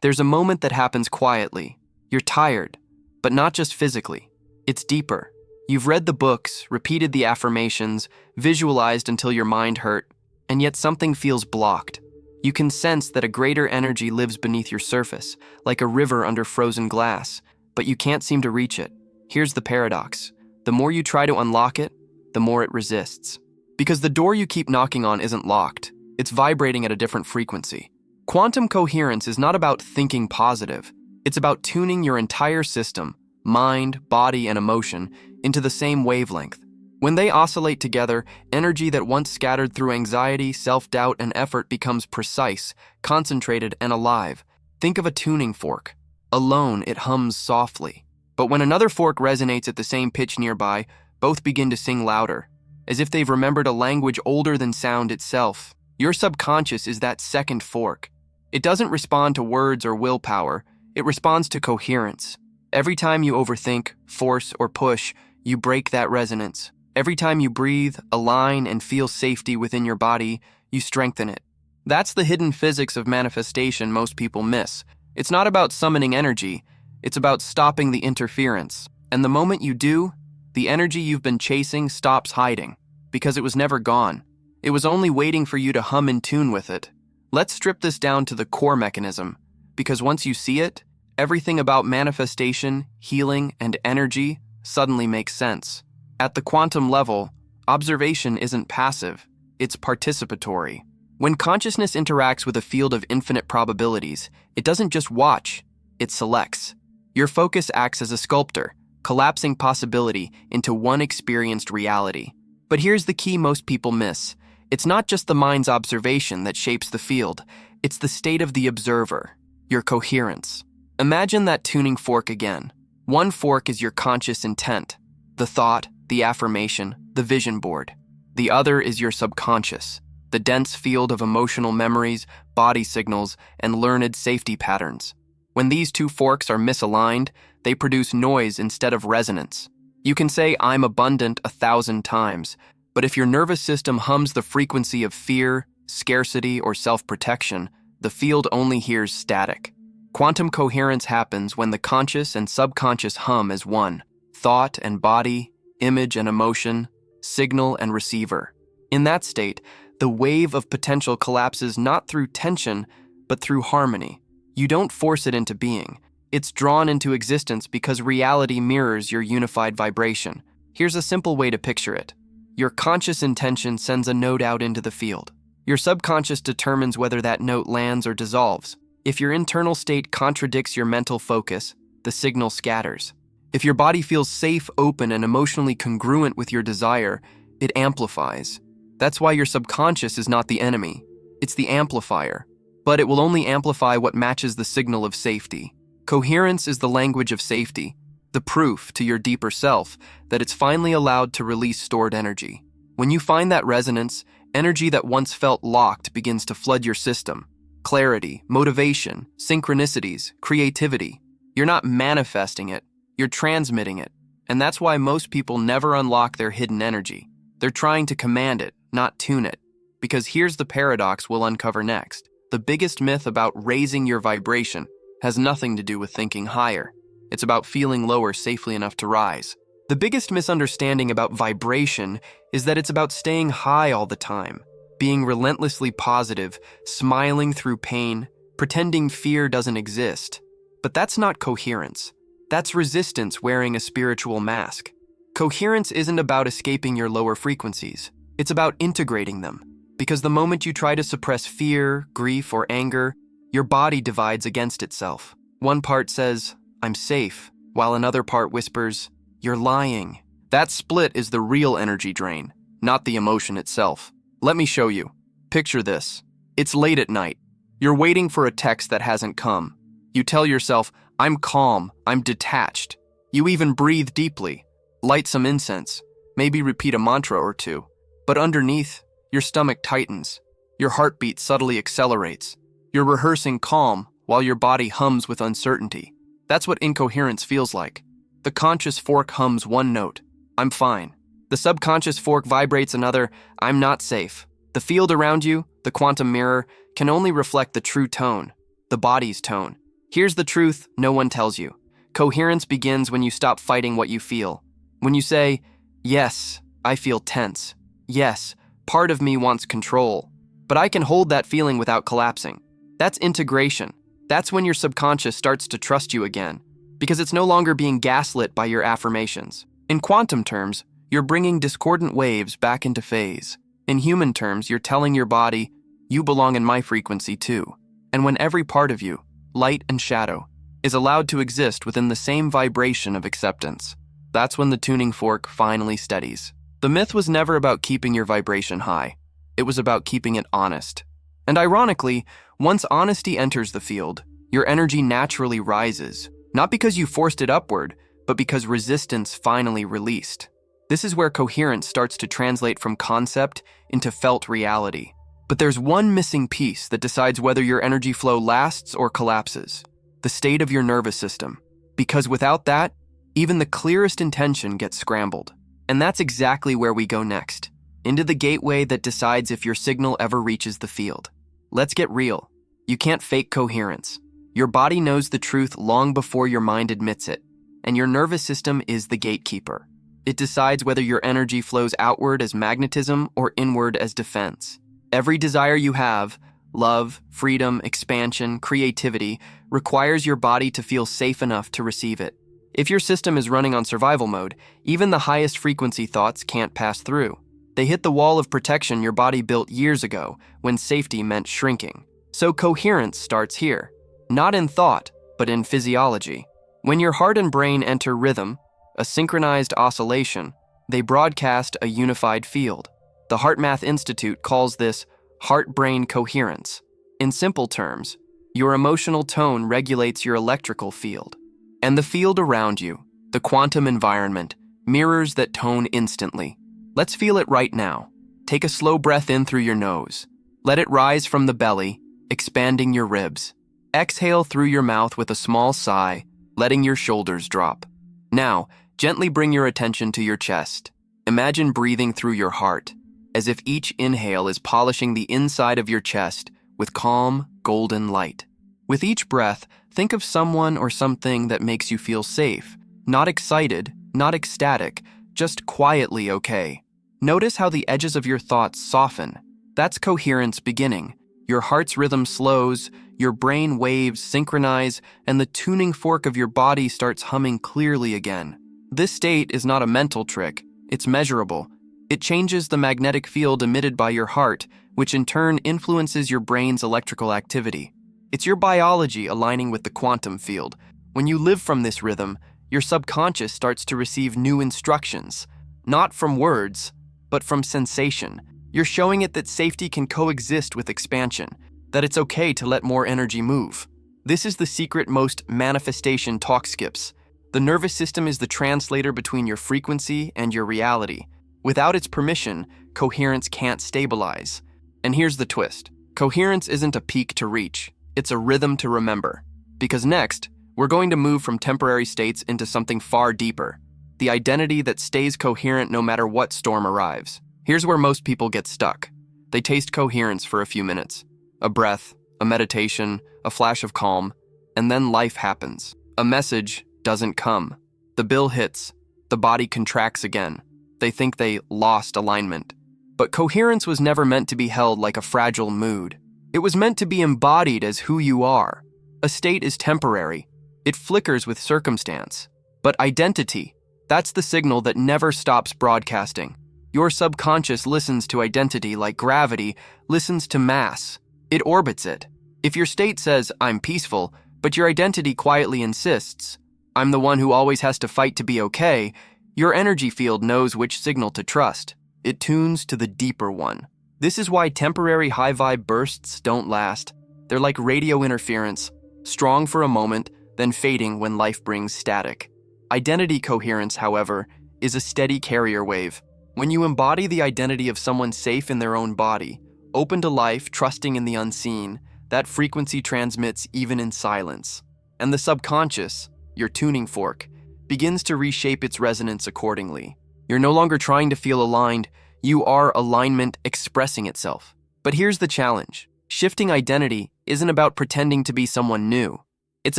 There's a moment that happens quietly. You're tired, but not just physically. It's deeper. You've read the books, repeated the affirmations, visualized until your mind hurt, and yet something feels blocked. You can sense that a greater energy lives beneath your surface, like a river under frozen glass, but you can't seem to reach it. Here's the paradox. The more you try to unlock it, the more it resists. Because the door you keep knocking on isn't locked. It's vibrating at a different frequency. Quantum coherence is not about thinking positive. It's about tuning your entire system, mind, body, and emotion, into the same wavelength. When they oscillate together, energy that once scattered through anxiety, self-doubt, and effort becomes precise, concentrated, and alive. Think of a tuning fork. Alone, it hums softly. But when another fork resonates at the same pitch nearby, both begin to sing louder, as if they've remembered a language older than sound itself. Your subconscious is that second fork. It doesn't respond to words or willpower. It responds to coherence. Every time you overthink, force, or push, you break that resonance. Every time you breathe, align, and feel safety within your body, you strengthen it. That's the hidden physics of manifestation most people miss. It's not about summoning energy. It's about stopping the interference. And the moment you do, the energy you've been chasing stops hiding, because it was never gone. It was only waiting for you to hum in tune with it. Let's strip this down to the core mechanism, because once you see it, everything about manifestation, healing, and energy suddenly makes sense. At the quantum level, observation isn't passive, it's participatory. When consciousness interacts with a field of infinite probabilities, it doesn't just watch, it selects. Your focus acts as a sculptor, collapsing possibility into one experienced reality. But here's the key most people miss. It's not just the mind's observation that shapes the field, it's the state of the observer, your coherence. Imagine that tuning fork again. One fork is your conscious intent, the thought, the affirmation, the vision board. The other is your subconscious, the dense field of emotional memories, body signals, and learned safety patterns. When these two forks are misaligned, they produce noise instead of resonance. You can say, "I'm abundant" 1,000 times, but if your nervous system hums the frequency of fear, scarcity, or self-protection, the field only hears static. Quantum coherence happens when the conscious and subconscious hum as one, thought and body, image and emotion, signal and receiver. In that state, the wave of potential collapses not through tension, but through harmony. You don't force it into being. It's drawn into existence because reality mirrors your unified vibration. Here's a simple way to picture it. Your conscious intention sends a note out into the field. Your subconscious determines whether that note lands or dissolves. If your internal state contradicts your mental focus, the signal scatters. If your body feels safe, open, and emotionally congruent with your desire, it amplifies. That's why your subconscious is not the enemy. It's the amplifier. But it will only amplify what matches the signal of safety. Coherence is the language of safety, the proof to your deeper self that it's finally allowed to release stored energy. When you find that resonance, energy that once felt locked begins to flood your system. Clarity, motivation, synchronicities, creativity. You're not manifesting it, you're transmitting it. And that's why most people never unlock their hidden energy. They're trying to command it, not tune it. Because here's the paradox we'll uncover next. The biggest myth about raising your vibration has nothing to do with thinking higher. It's about feeling lower safely enough to rise. The biggest misunderstanding about vibration is that it's about staying high all the time, being relentlessly positive, smiling through pain, pretending fear doesn't exist. But that's not coherence. That's resistance wearing a spiritual mask. Coherence isn't about escaping your lower frequencies. It's about integrating them. Because the moment you try to suppress fear, grief, or anger, your body divides against itself. One part says, "I'm safe," while another part whispers, "You're lying." That split is the real energy drain, not the emotion itself. Let me show you. Picture this. It's late at night. You're waiting for a text that hasn't come. You tell yourself, "I'm calm, I'm detached." You even breathe deeply, light some incense, maybe repeat a mantra or two. But underneath, your stomach tightens. Your heartbeat subtly accelerates. You're rehearsing calm while your body hums with uncertainty. That's what incoherence feels like. The conscious fork hums one note, "I'm fine." The subconscious fork vibrates another, "I'm not safe." The field around you, the quantum mirror, can only reflect the true tone, the body's tone. Here's the truth no one tells you. Coherence begins when you stop fighting what you feel. When you say, yes, I feel tense. Yes, part of me wants control. But I can hold that feeling without collapsing. That's integration. That's when your subconscious starts to trust you again, because it's no longer being gaslit by your affirmations. In quantum terms, you're bringing discordant waves back into phase. In human terms, you're telling your body, you belong in my frequency too. And when every part of you, light and shadow, is allowed to exist within the same vibration of acceptance, that's when the tuning fork finally steadies. The myth was never about keeping your vibration high. It was about keeping it honest. And ironically, once honesty enters the field, your energy naturally rises, not because you forced it upward, but because resistance finally released. This is where coherence starts to translate from concept into felt reality. But there's one missing piece that decides whether your energy flow lasts or collapses: the state of your nervous system. Because without that, even the clearest intention gets scrambled. And that's exactly where we go next, into the gateway that decides if your signal ever reaches the field. Let's get real. You can't fake coherence. Your body knows the truth long before your mind admits it, and your nervous system is the gatekeeper. It decides whether your energy flows outward as magnetism or inward as defense. Every desire you have, love, freedom, expansion, creativity, requires your body to feel safe enough to receive it. If your system is running on survival mode, even the highest frequency thoughts can't pass through. They hit the wall of protection your body built years ago when safety meant shrinking. So coherence starts here, not in thought, but in physiology. When your heart and brain enter rhythm, a synchronized oscillation, they broadcast a unified field. The HeartMath Institute calls this heart-brain coherence. In simple terms, your emotional tone regulates your electrical field. And the field around you, the quantum environment, mirrors that tone instantly. Let's feel it right now. Take a slow breath in through your nose. Let it rise from the belly, expanding your ribs. Exhale through your mouth with a small sigh, letting your shoulders drop. Now, gently bring your attention to your chest. Imagine breathing through your heart, as if each inhale is polishing the inside of your chest with calm, golden light. With each breath, think of someone or something that makes you feel safe, not excited, not ecstatic, just quietly okay. Notice how the edges of your thoughts soften. That's coherence beginning. Your heart's rhythm slows, your brain waves synchronize, and the tuning fork of your body starts humming clearly again. This state is not a mental trick, it's measurable. It changes the magnetic field emitted by your heart, which in turn influences your brain's electrical activity. It's your biology aligning with the quantum field. When you live from this rhythm, your subconscious starts to receive new instructions, not from words, but from sensation. You're showing it that safety can coexist with expansion, that it's okay to let more energy move. This is the secret most manifestation talk skips. The nervous system is the translator between your frequency and your reality. Without its permission, coherence can't stabilize. And here's the twist. Coherence isn't a peak to reach. It's a rhythm to remember. Because next, we're going to move from temporary states into something far deeper. The identity that stays coherent no matter what storm arrives. Here's where most people get stuck. They taste coherence for a few minutes. A breath, a meditation, a flash of calm, and then life happens. A message doesn't come. The bill hits. The body contracts again. They think they lost alignment. But coherence was never meant to be held like a fragile mood. It was meant to be embodied as who you are. A state is temporary. It flickers with circumstance. But identity, that's the signal that never stops broadcasting. Your subconscious listens to identity like gravity listens to mass. It orbits it. If your state says, I'm peaceful, but your identity quietly insists, I'm the one who always has to fight to be okay, your energy field knows which signal to trust. It tunes to the deeper one. This is why temporary high-vibe bursts don't last. They're like radio interference, strong for a moment, then fading when life brings static. Identity coherence, however, is a steady carrier wave. When you embody the identity of someone safe in their own body, open to life, trusting in the unseen, that frequency transmits even in silence. And the subconscious, your tuning fork, begins to reshape its resonance accordingly. You're no longer trying to feel aligned, you are alignment expressing itself. But here's the challenge. Shifting identity isn't about pretending to be someone new. It's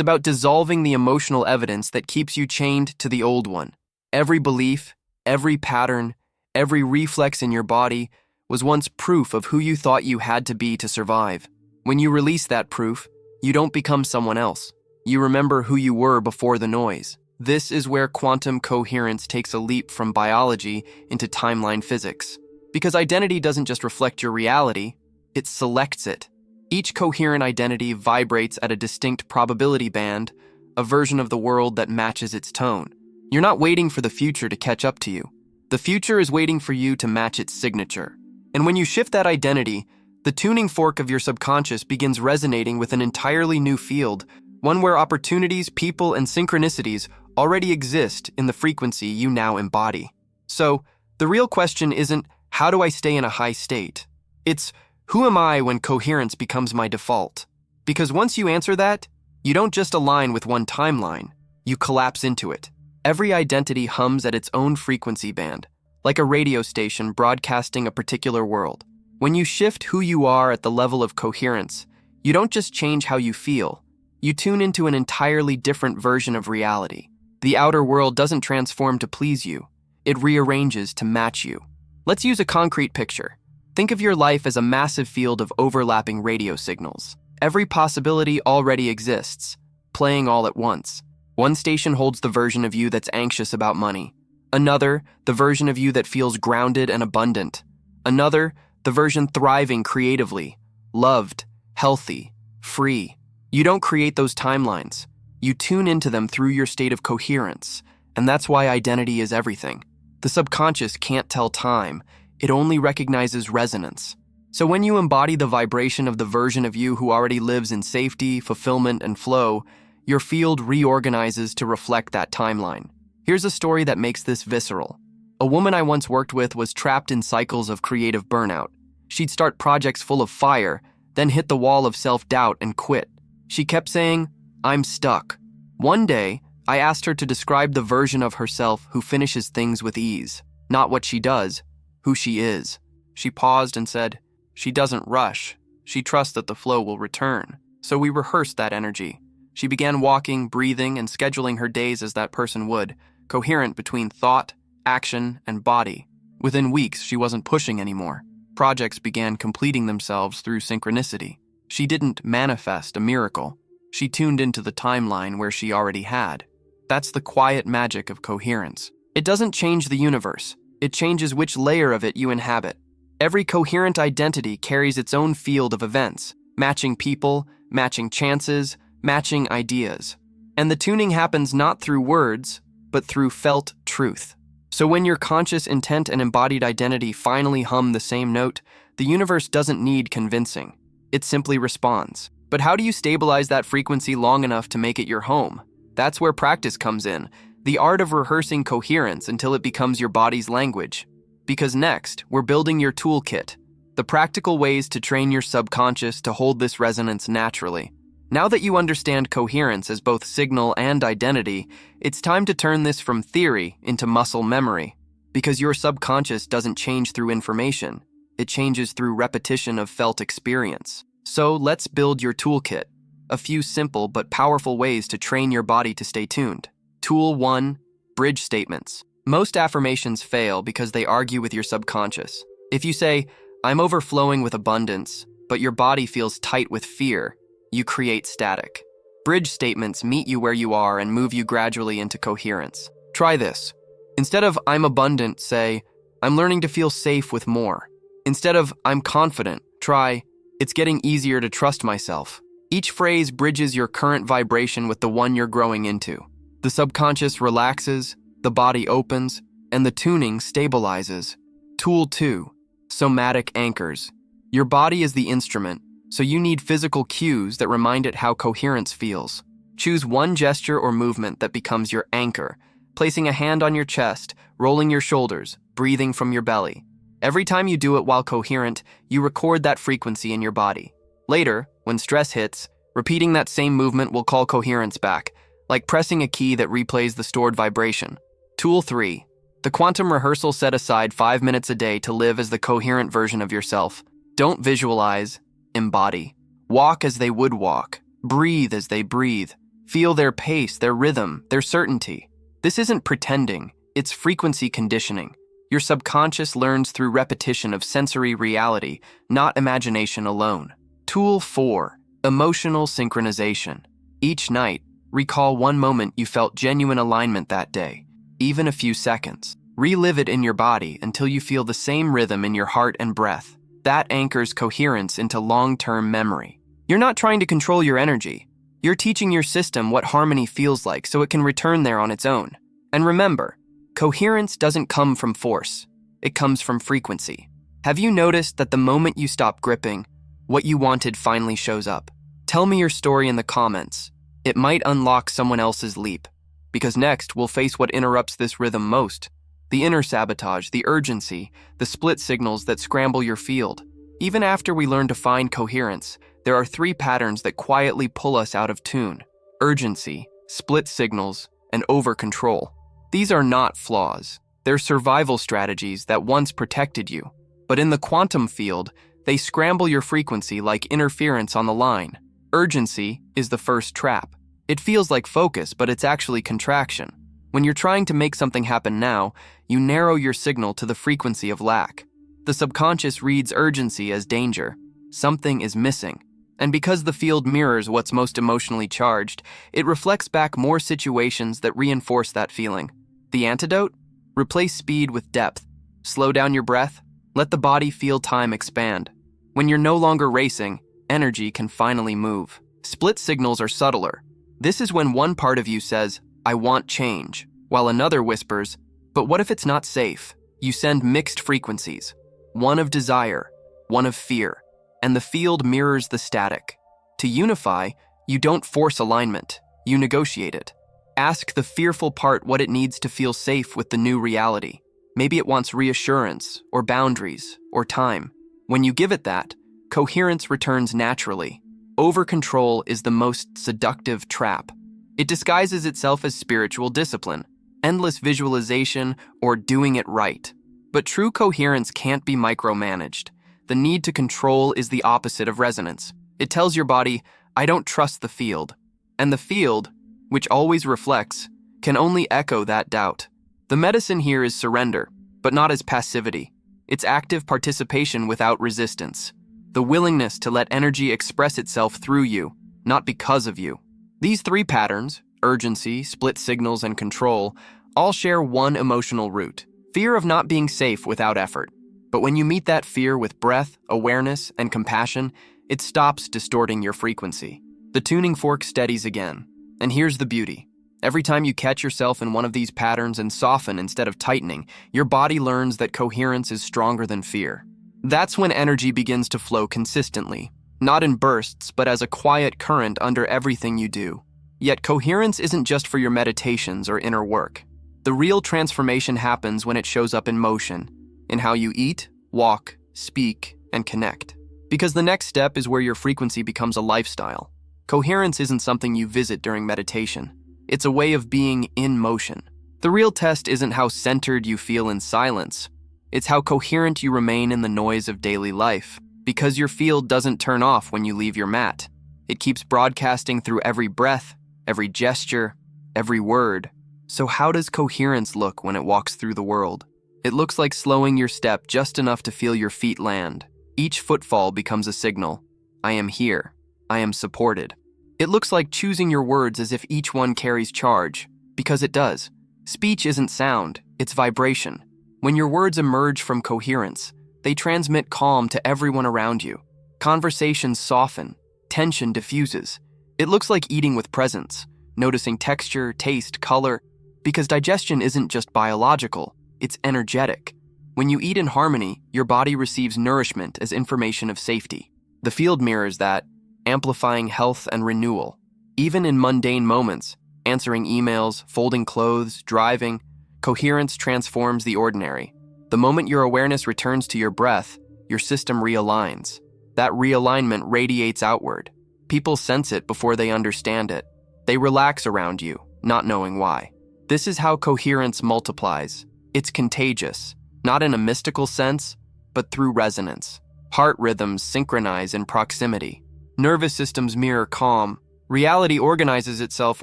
about dissolving the emotional evidence that keeps you chained to the old one. Every belief, every pattern, every reflex in your body was once proof of who you thought you had to be to survive. When you release that proof, you don't become someone else. You remember who you were before the noise. This is where quantum coherence takes a leap from biology into timeline physics. Because identity doesn't just reflect your reality, it selects it. Each coherent identity vibrates at a distinct probability band, a version of the world that matches its tone. You're not waiting for the future to catch up to you. The future is waiting for you to match its signature. And when you shift that identity, the tuning fork of your subconscious begins resonating with an entirely new field, one where opportunities, people, and synchronicities already exist in the frequency you now embody. So, the real question isn't, how do I stay in a high state? It's, who am I when coherence becomes my default? Because once you answer that, you don't just align with one timeline, you collapse into it. Every identity hums at its own frequency band, like a radio station broadcasting a particular world. When you shift who you are at the level of coherence, you don't just change how you feel, you tune into an entirely different version of reality. The outer world doesn't transform to please you, it rearranges to match you. Let's use a concrete picture. Think of your life as a massive field of overlapping radio signals. Every possibility already exists, playing all at once. One station holds the version of you that's anxious about money. Another, the version of you that feels grounded and abundant. Another, the version thriving creatively, loved, healthy, free. You don't create those timelines. You tune into them through your state of coherence, and that's why identity is everything. The subconscious can't tell time, it only recognizes resonance. So when you embody the vibration of the version of you who already lives in safety, fulfillment, and flow, your field reorganizes to reflect that timeline. Here's a story that makes this visceral. A woman I once worked with was trapped in cycles of creative burnout. She'd start projects full of fire, then hit the wall of self-doubt and quit. She kept saying, "I'm stuck." One day, I asked her to describe the version of herself who finishes things with ease. Not what she does, who she is. She paused and said, "She doesn't rush. She trusts that the flow will return." So we rehearsed that energy. She began walking, breathing, and scheduling her days as that person would, coherent between thought, action, and body. Within weeks, she wasn't pushing anymore. Projects began completing themselves through synchronicity. She didn't manifest a miracle. She tuned into the timeline where she already had. That's the quiet magic of coherence. It doesn't change the universe. It changes which layer of it you inhabit. Every coherent identity carries its own field of events, matching people, matching chances, matching ideas. And the tuning happens not through words, but through felt truth. So when your conscious intent and embodied identity finally hum the same note, the universe doesn't need convincing. It simply responds. But how do you stabilize that frequency long enough to make it your home? That's where practice comes in, the art of rehearsing coherence until it becomes your body's language. Because next, we're building your toolkit, the practical ways to train your subconscious to hold this resonance naturally. Now that you understand coherence as both signal and identity, it's time to turn this from theory into muscle memory. Because your subconscious doesn't change through information, it changes through repetition of felt experience. So let's build your toolkit, a few simple but powerful ways to train your body to stay tuned. Tool 1, bridge statements. Most affirmations fail because they argue with your subconscious. If you say, "I'm overflowing with abundance," but your body feels tight with fear, you create static. Bridge statements meet you where you are and move you gradually into coherence. Try this. Instead of "I'm abundant," say, "I'm learning to feel safe with more." Instead of "I'm confident," try, "It's getting easier to trust myself." Each phrase bridges your current vibration with the one you're growing into. The subconscious relaxes, the body opens, and the tuning stabilizes. Tool 2, somatic anchors. Your body is the instrument, so you need physical cues that remind it how coherence feels. Choose one gesture or movement that becomes your anchor, placing a hand on your chest, rolling your shoulders, breathing from your belly. Every time you do it while coherent, you record that frequency in your body. Later, when stress hits, repeating that same movement will call coherence back, like pressing a key that replays the stored vibration. Tool 3. The quantum rehearsal. Set aside 5 minutes a day to live as the coherent version of yourself. Don't visualize, embody. Walk as they would walk. Breathe as they breathe. Feel their pace, their rhythm, their certainty. This isn't pretending, it's frequency conditioning. Your subconscious learns through repetition of sensory reality, not imagination alone. Tool 4. Emotional synchronization. Each night, recall one moment you felt genuine alignment that day, even a few seconds. Relive it in your body until you feel the same rhythm in your heart and breath. That anchors coherence into long-term memory. You're not trying to control your energy. You're teaching your system what harmony feels like so it can return there on its own. And remember, coherence doesn't come from force. It comes from frequency. Have you noticed that the moment you stop gripping, what you wanted finally shows up? Tell me your story in the comments. It might unlock someone else's leap. Because next, we'll face what interrupts this rhythm most. The inner sabotage, the urgency, the split signals that scramble your field. Even after we learn to find coherence, there are 3 patterns that quietly pull us out of tune: urgency, split signals, and over-control. These are not flaws. They're survival strategies that once protected you. But in the quantum field, they scramble your frequency like interference on the line. Urgency is the first trap. It feels like focus, but it's actually contraction. When you're trying to make something happen now, you narrow your signal to the frequency of lack. The subconscious reads urgency as danger. Something is missing. And because the field mirrors what's most emotionally charged, it reflects back more situations that reinforce that feeling. The antidote? Replace speed with depth. Slow down your breath. Let the body feel time expand. When you're no longer racing, energy can finally move. Split signals are subtler. This is when one part of you says, "I want change," while another whispers, "But what if it's not safe?" You send mixed frequencies, one of desire, one of fear, and the field mirrors the static. To unify, you don't force alignment, you negotiate it. Ask the fearful part what it needs to feel safe with the new reality. Maybe it wants reassurance, or boundaries, or time. When you give it that, coherence returns naturally. Over-control is the most seductive trap. It disguises itself as spiritual discipline, endless visualization, or doing it right. But true coherence can't be micromanaged. The need to control is the opposite of resonance. It tells your body, "I don't trust the field." And the field, which always reflects, can only echo that doubt. The medicine here is surrender, but not as passivity. It's active participation without resistance. The willingness to let energy express itself through you, not because of you. These 3 patterns, urgency, split signals, and control, all share one emotional root: fear of not being safe without effort. But when you meet that fear with breath, awareness, and compassion, it stops distorting your frequency. The tuning fork steadies again. And here's the beauty. Every time you catch yourself in one of these patterns and soften instead of tightening, your body learns that coherence is stronger than fear. That's when energy begins to flow consistently, not in bursts, but as a quiet current under everything you do. Yet coherence isn't just for your meditations or inner work. The real transformation happens when it shows up in motion, in how you eat, walk, speak, and connect. Because the next step is where your frequency becomes a lifestyle. Coherence isn't something you visit during meditation. It's a way of being in motion. The real test isn't how centered you feel in silence. It's how coherent you remain in the noise of daily life. Because your field doesn't turn off when you leave your mat. It keeps broadcasting through every breath, every gesture, every word. So how does coherence look when it walks through the world? It looks like slowing your step just enough to feel your feet land. Each footfall becomes a signal. I am here. I am supported. It looks like choosing your words as if each one carries charge, because it does. Speech isn't sound, it's vibration. When your words emerge from coherence, they transmit calm to everyone around you. Conversations soften, tension diffuses. It looks like eating with presence, noticing texture, taste, color, because digestion isn't just biological, it's energetic. When you eat in harmony, your body receives nourishment as information of safety. The field mirrors that, amplifying health and renewal. Even in mundane moments, answering emails, folding clothes, driving, coherence transforms the ordinary. The moment your awareness returns to your breath, your system realigns. That realignment radiates outward. People sense it before they understand it. They relax around you, not knowing why. This is how coherence multiplies. It's contagious, not in a mystical sense, but through resonance. Heart rhythms synchronize in proximity. Nervous systems mirror calm, Reality organizes itself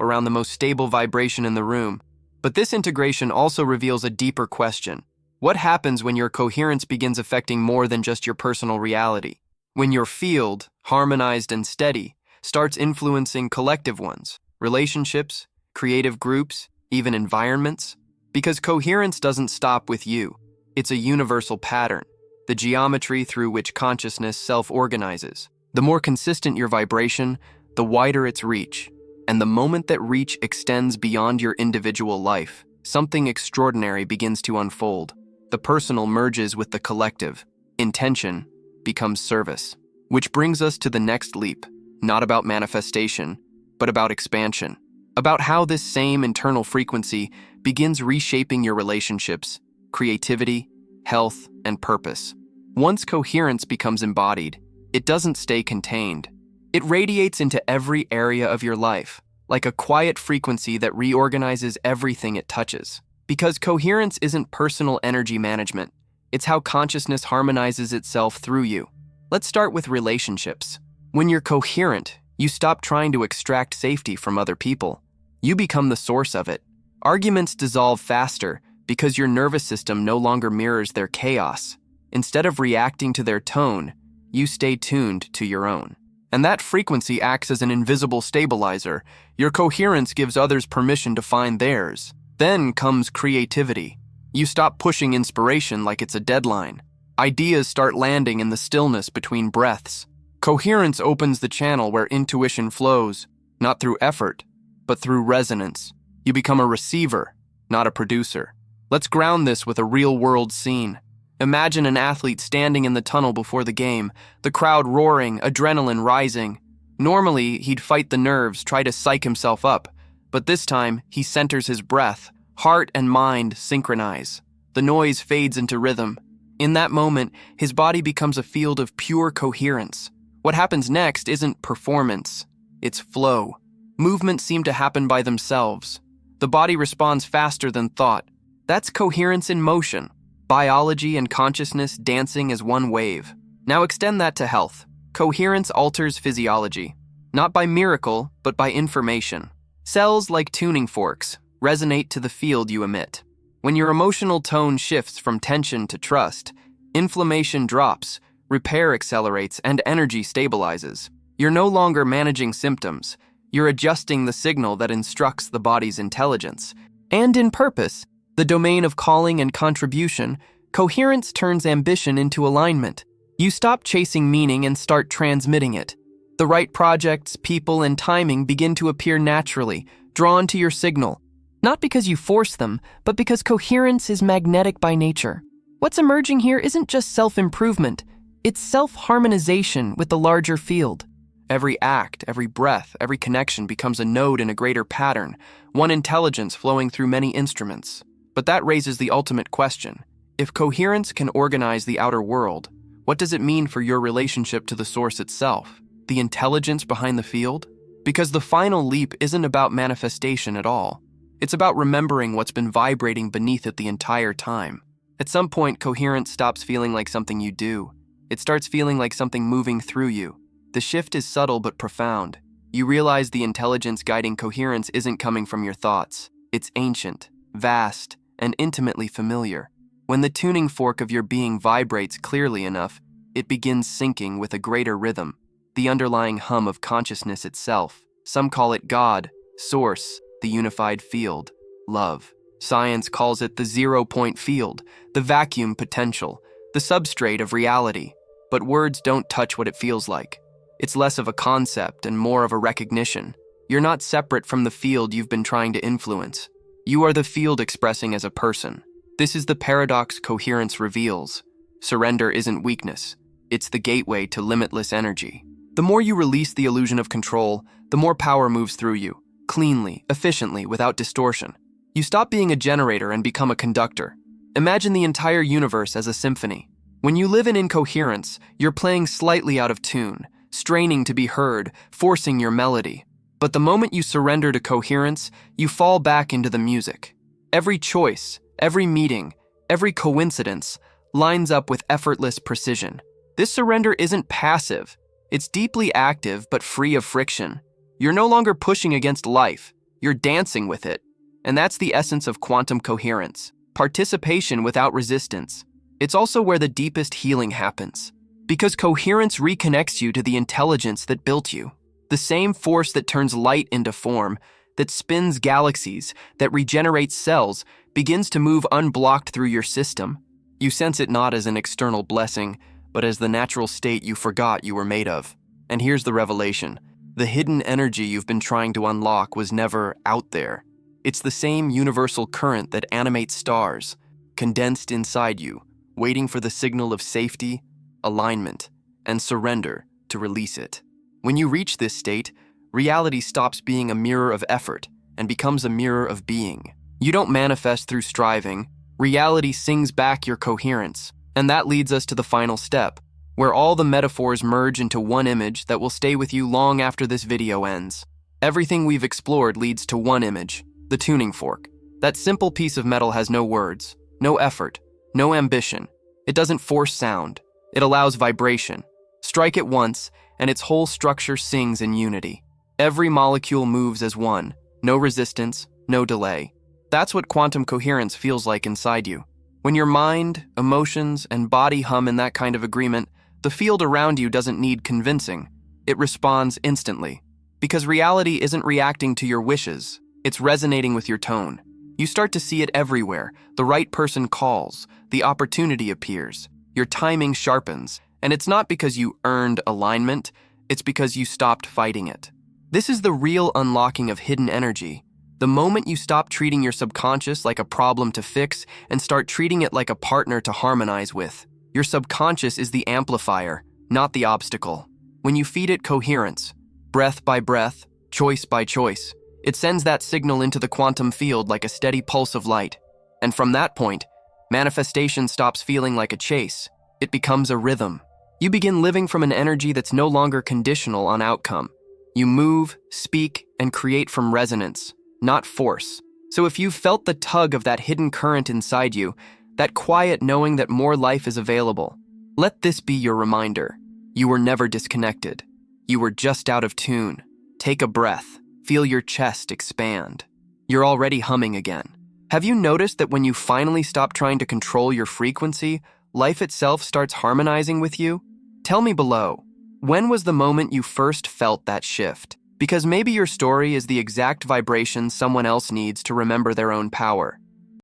around the most stable vibration in the room. But this integration also reveals a deeper question. What happens when your coherence begins affecting more than just your personal reality? When your field, harmonized and steady, starts influencing collective ones, relationships, creative groups, even environments? Because coherence doesn't stop with you. It's a universal pattern, the geometry through which consciousness self-organizes. The more consistent your vibration, the wider its reach. And the moment that reach extends beyond your individual life, something extraordinary begins to unfold. The personal merges with the collective. Intention becomes service. Which brings us to the next leap, not about manifestation, but about expansion. About how this same internal frequency begins reshaping your relationships, creativity, health, and purpose. Once coherence becomes embodied, it doesn't stay contained. It radiates into every area of your life, like a quiet frequency that reorganizes everything it touches. Because coherence isn't personal energy management, it's how consciousness harmonizes itself through you. Let's start with relationships. When you're coherent, you stop trying to extract safety from other people. You become the source of it. Arguments dissolve faster because your nervous system no longer mirrors their chaos. Instead of reacting to their tone, you stay tuned to your own. And that frequency acts as an invisible stabilizer. Your coherence gives others permission to find theirs. Then comes creativity. You stop pushing inspiration like it's a deadline. Ideas start landing in the stillness between breaths. Coherence opens the channel where intuition flows, not through effort, but through resonance. You become a receiver, not a producer. Let's ground this with a real-world scene. Imagine an athlete standing in the tunnel before the game, the crowd roaring, adrenaline rising. Normally, he'd fight the nerves, try to psych himself up, but this time, he centers his breath. Heart and mind synchronize. The noise fades into rhythm. In that moment, his body becomes a field of pure coherence. What happens next isn't performance, it's flow. Movements seem to happen by themselves. The body responds faster than thought. That's coherence in motion. Biology and consciousness dancing as one wave. Now extend that to health. Coherence alters physiology, not by miracle, but by information. Cells, like tuning forks, resonate to the field you emit. When your emotional tone shifts from tension to trust, inflammation drops, repair accelerates, and energy stabilizes. You're no longer managing symptoms. You're adjusting the signal that instructs the body's intelligence. And in purpose, the domain of calling and contribution, coherence turns ambition into alignment. You stop chasing meaning and start transmitting it. The right projects, people, and timing begin to appear naturally, drawn to your signal. Not because you force them, but because coherence is magnetic by nature. What's emerging here isn't just self-improvement, it's self-harmonization with the larger field. Every act, every breath, every connection becomes a node in a greater pattern, one intelligence flowing through many instruments. But that raises the ultimate question. If coherence can organize the outer world, what does it mean for your relationship to the source itself? The intelligence behind the field? Because the final leap isn't about manifestation at all. It's about remembering what's been vibrating beneath it the entire time. At some point, coherence stops feeling like something you do. It starts feeling like something moving through you. The shift is subtle but profound. You realize the intelligence guiding coherence isn't coming from your thoughts. It's ancient, vast, and intimately familiar. When the tuning fork of your being vibrates clearly enough, it begins syncing with a greater rhythm, the underlying hum of consciousness itself. Some call it God, Source, the unified field, love. Science calls it the zero-point field, the vacuum potential, the substrate of reality. But words don't touch what it feels like. It's less of a concept and more of a recognition. You're not separate from the field you've been trying to influence. You are the field expressing as a person. This is the paradox coherence reveals. Surrender isn't weakness. It's the gateway to limitless energy. The more you release the illusion of control, the more power moves through you, cleanly, efficiently, without distortion. You stop being a generator and become a conductor. Imagine the entire universe as a symphony. When you live in incoherence, you're playing slightly out of tune, straining to be heard, forcing your melody. But the moment you surrender to coherence, you fall back into the music. Every choice, every meeting, every coincidence lines up with effortless precision. This surrender isn't passive. It's deeply active but free of friction. You're no longer pushing against life, you're dancing with it. And that's the essence of quantum coherence, participation without resistance. It's also where the deepest healing happens. Because coherence reconnects you to the intelligence that built you. The same force that turns light into form, that spins galaxies, that regenerates cells, begins to move unblocked through your system. You sense it not as an external blessing, but as the natural state you forgot you were made of. And here's the revelation. The hidden energy you've been trying to unlock was never out there. It's the same universal current that animates stars, condensed inside you, waiting for the signal of safety, alignment, and surrender to release it. When you reach this state, reality stops being a mirror of effort and becomes a mirror of being. You don't manifest through striving. Reality sings back your coherence. And that leads us to the final step, where all the metaphors merge into one image that will stay with you long after this video ends. Everything we've explored leads to one image, the tuning fork. That simple piece of metal has no words, no effort, no ambition. It doesn't force sound. It allows vibration. Strike it once, and its whole structure sings in unity. Every molecule moves as one, no resistance, no delay. That's what quantum coherence feels like inside you. When your mind, emotions, and body hum in that kind of agreement, the field around you doesn't need convincing. It responds instantly. Because reality isn't reacting to your wishes, it's resonating with your tone. You start to see it everywhere. The right person calls, the opportunity appears, your timing sharpens, and it's not because you earned alignment, it's because you stopped fighting it. This is the real unlocking of hidden energy. The moment you stop treating your subconscious like a problem to fix and start treating it like a partner to harmonize with. Your subconscious is the amplifier, not the obstacle. When you feed it coherence, breath by breath, choice by choice, it sends that signal into the quantum field like a steady pulse of light. And from that point, manifestation stops feeling like a chase. It becomes a rhythm. You begin living from an energy that's no longer conditional on outcome. You move, speak, and create from resonance, not force. So if you've felt the tug of that hidden current inside you, that quiet knowing that more life is available, let this be your reminder. You were never disconnected. You were just out of tune. Take a breath. Feel your chest expand. You're already humming again. Have you noticed that when you finally stop trying to control your frequency, life itself starts harmonizing with you? Tell me below, when was the moment you first felt that shift? Because maybe your story is the exact vibration someone else needs to remember their own power.